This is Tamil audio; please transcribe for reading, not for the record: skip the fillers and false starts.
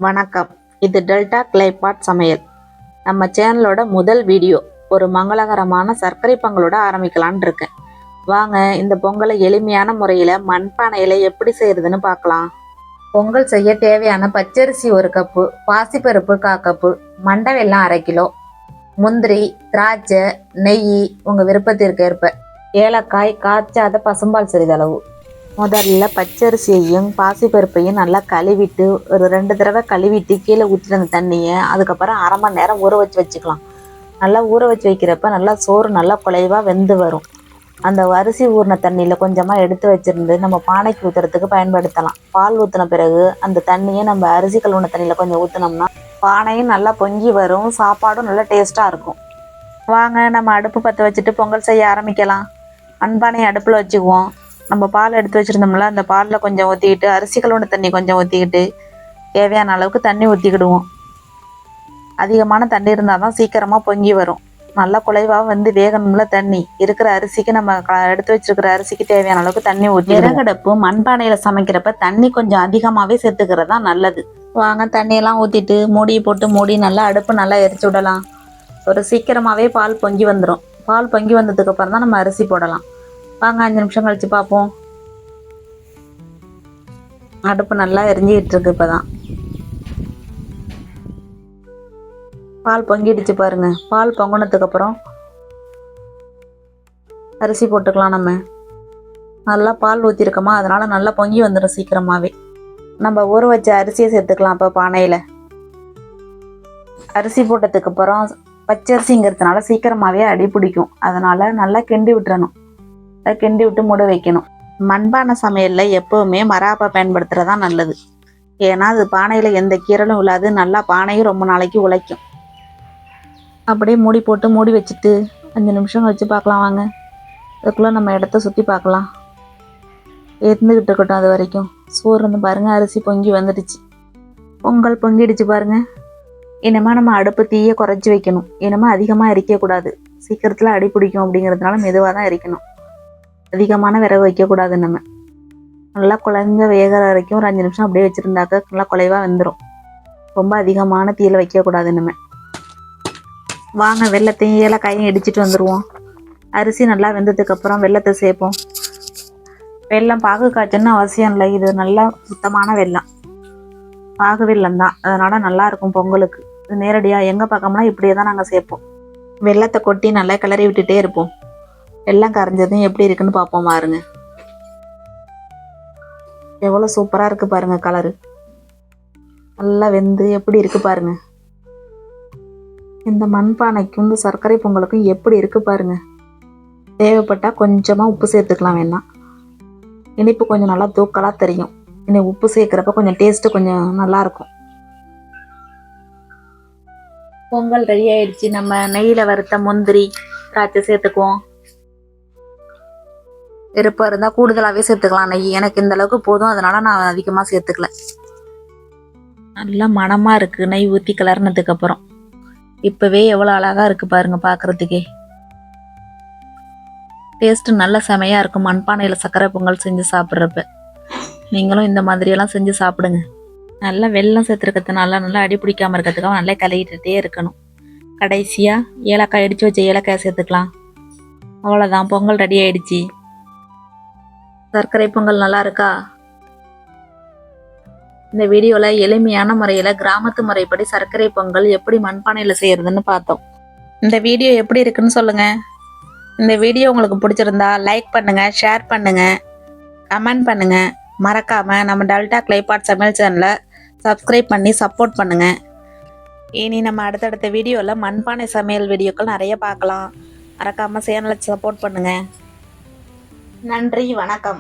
வணக்கம். இது டெல்டா கிளைபாட் சமையல். நம்ம சேனலோட முதல் வீடியோ. ஒரு மங்களகரமான சர்க்கரை பொங்கலோட ஆரம்பிக்கலான் இருக்கேன். வாங்க இந்த பொங்கலை எளிமையான முறையில் மண்பானையில் எப்படி செய்யறதுன்னு பார்க்கலாம். பொங்கல் செய்ய தேவையான பச்சரிசி 1 கப்பு, பாசிப்பருப்பு 1/4 கப்பு, மண்டை வெல்லம் 1/2 கிலோ, முந்திரி, திராட்சை, நெய் உங்கள் விருப்பத்திற்கு ஏற்ப, ஏலக்காய், காய்ச்சாத பசும்பால் சிறிதளவு. முதல்ல பச்சரிசியையும் பாசிப்பருப்பையும் நல்லா கழுவிட்டு ஒரு 2 தடவை கழுவிட்டு கீழே ஊற்றிட்டு அந்த தண்ணியை அதுக்கப்புறம் 1/2 மணி நேரம் ஊற வச்சுக்கலாம். நல்லா ஊற வச்சு வைக்கிறப்ப நல்லா சோறு நல்லா குலைவாக வெந்து வரும். அந்த அரிசி ஊறின தண்ணியில் கொஞ்சமாக எடுத்து வச்சுருந்து நம்ம பானைக்கு ஊற்றுறதுக்கு பயன்படுத்தலாம். பால் ஊற்றின பிறகு அந்த தண்ணியை நம்ம அரிசி கழுவுன தண்ணியில் கொஞ்சம் ஊற்றினோம்னா பானையும் நல்லா பொங்கி வரும், சாப்பாடும் நல்லா டேஸ்ட்டாக இருக்கும். வாங்க நம்ம அடுப்பு பற்ற வச்சுட்டு பொங்கல் செய்ய ஆரம்பிக்கலாம். மண்பானையை அடுப்பில் வச்சுக்குவோம். நம்ம பால் எடுத்து வச்சுருந்தோம்ல, அந்த பாலில் கொஞ்சம் ஊற்றிக்கிட்டு அரிசி கழுவுன தண்ணி கொஞ்சம் ஊற்றிக்கிட்டு தேவையான அளவுக்கு தண்ணி ஊற்றிக்கிடுவோம். அதிகமான தண்ணி இருந்தால் தான் சீக்கிரமாக பொங்கி வரும். நல்லா குலைவாக வந்து வேகணும்ல தண்ணி. இருக்கிற அரிசிக்கு நம்ம எடுத்து வச்சுருக்கிற அரிசிக்கு தேவையான அளவுக்கு தண்ணி ஊற்றி, விறகடுப்பு மண்பானையில் சமைக்கிறப்ப தண்ணி கொஞ்சம் அதிகமாகவே சேர்த்துக்கிறது தான் நல்லது. வாங்க தண்ணியெல்லாம் ஊற்றிட்டு மூடி போட்டு மூடி நல்லா அடுப்பு நல்லா எரிச்சு விடலாம். ஒரு சீக்கிரமாகவே பால் பொங்கி வந்துடும். பால் பொங்கி வந்ததுக்கப்புறம் தான் நம்ம அரிசி போடலாம். வாங்க 5 நிமிஷம் கழிச்சு பார்ப்போம். அடுப்பு நல்லா எரிஞ்சிக்கிட்டு இருக்கு. இப்போதான் பால் பொங்கிடுச்சு பாருங்க. பால் பொங்கினதுக்கப்புறம் அரிசி போட்டுக்கலாம். நம்ம நல்லா பால் ஊற்றிருக்கோமா, அதனால நல்லா பொங்கி வந்துடும் சீக்கிரமாகவே. நம்ம ஊற வச்ச அரிசியை சேர்த்துக்கலாம். இப்போ பானையில் அரிசி போட்டதுக்கப்புறம் பச்சரிசிங்கிறதுனால சீக்கிரமாகவே அடி பிடிக்கும். அதனால் நல்லா கிண்டி விட்டுறணும். கிண்டி விட்டு மூட வைக்கணும். மண்பானை சமையலில் எப்போவுமே மராப்பா பயன்படுத்துகிறது தான் நல்லது. ஏன்னா அது பானையில் எந்த கீரலும் இல்லாது நல்லா பானையும் ரொம்ப நாளைக்கு உழைக்கும். அப்படியே மூடி போட்டு மூடி வச்சுட்டு 5 நிமிஷம் கழிச்சு பார்க்கலாம். வாங்க அதுக்குள்ளே நம்ம இடத்த சுற்றி பார்க்கலாம். இருந்துக்கிட்டு இருக்கட்டும் அது வரைக்கும். சோறு இருந்து பாருங்கள், அரிசி பொங்கி வந்துடுச்சு. பொங்கல் பொங்கிடுச்சு பாருங்கள். இனிமேல் நம்ம அடுப்பு தீயை குறைச்சி வைக்கணும். இனிமேல் அதிகமாக எரிக்கக்கூடாது. சீக்கிரத்தில் அடி பிடிக்கும். அப்படிங்கிறதுனால மெதுவாக தான் எரிக்கணும். அதிகமான விறகு வைக்கக்கூடாது. நம்ம நல்லா குழஞ்ச வேகிற வரைக்கும் ஒரு 5 நிமிஷம் அப்படியே வச்சுருந்தாக்க நல்லா குலைவாக வெந்துடும். ரொம்ப அதிகமான தீயில் வைக்கக்கூடாது. நம்ம வாங்க வெல்லத்தையும் ஏலக்காயும் இடிச்சிட்டு வந்துடுவோம். அரிசி நல்லா வெந்ததுக்கப்புறம் வெல்லத்தை சேர்ப்போம். வெல்லம் பாகு காய்ச்சல்னு அவசியம் இல்லை. இது நல்லா சுத்தமான வெல்லம், பாகு வெல்லம் தான். அதனால் நல்லாயிருக்கும் பொங்கலுக்கு. இது நேரடியாக எங்கள் பக்கம்னா இப்படியே தான் நாங்கள் சேர்ப்போம். வெல்லத்தை கொட்டி நல்லா கிளறி விட்டுட்டே இருப்போம். வெல்லம் கரைஞ்சதும் எப்படி இருக்குன்னு பார்ப்போம். பாருங்க எவ்வளோ சூப்பராக இருக்குது பாருங்கள். கலரு நல்லா வெந்து எப்படி இருக்குது பாருங்க. இந்த மண்பானைக்கும் இந்த சர்க்கரை பொங்கலுக்கும் எப்படி இருக்குது பாருங்க. தேவைப்பட்டால் கொஞ்சமாக உப்பு சேர்த்துக்கலாம். வேணா இனிப்பு கொஞ்சம் நல்லா தூக்கலாக தெரியும். இன்னும் உப்பு சேர்க்குறப்ப கொஞ்சம் டேஸ்ட்டு கொஞ்சம் நல்லாயிருக்கும். பொங்கல் ரெடி ஆயிடுச்சு. நம்ம நெய்யில் வறுத்த முந்திரி, திராட்சை சேர்த்துக்குவோம். விருப்பம் இருந்தால் கூடுதலாகவே சேர்த்துக்கலாம் நெய். எனக்கு இந்த அளவுக்கு போதும், அதனால் நான் அதிகமாக சேர்த்துக்கல. நல்லா மணமாக இருக்குது நெய் ஊற்றி கிளறினதுக்கப்புறம். இப்போவே எவ்வளோ அழகாக இருக்குது பாருங்கள் பார்க்குறதுக்கே. டேஸ்ட்டு நல்ல செமையாக இருக்கும் மண்பானையில் சர்க்கரை பொங்கல் செஞ்சு சாப்பிட்றப்ப. நீங்களும் இந்த மாதிரியெல்லாம் செஞ்சு சாப்பிடுங்க. நல்லா வெல்லம் சேர்த்துருக்கிறதுனால நல்லா அடி பிடிக்காமல் இருக்கிறதுக்காக நல்லா கலக்கிட்டே இருக்கணும். கடைசியாக ஏலக்காய் இடித்து வச்ச ஏலக்காய் சேர்த்துக்கலாம். அவ்வளோதான், பொங்கல் ரெடி ஆயிடுச்சு. சர்க்கரை பொங்கல் நல்லா இருக்கா? இந்த வீடியோவில் எளிமையான முறையில் கிராமத்து முறைப்படி சர்க்கரை பொங்கல் எப்படி மண்பானையில் செய்யறதுன்னு பார்த்தோம். இந்த வீடியோ எப்படி இருக்குன்னு சொல்லுங்கள். இந்த வீடியோ உங்களுக்கு பிடிச்சிருந்தா லைக் பண்ணுங்கள், ஷேர் பண்ணுங்கள், கமெண்ட் பண்ணுங்கள். மறக்காமல் நம்ம டெல்டா கிளைபாட் சமையல் சேனலை சப்ஸ்கிரைப் பண்ணி சப்போர்ட் பண்ணுங்கள். இனி நம்ம அடுத்தடுத்த வீடியோவில் மண்பானை சமையல் வீடியோக்கள் நிறைய பார்க்கலாம். மறக்காமல் சேனலை சப்போர்ட் பண்ணுங்கள். நன்றி, வணக்கம்.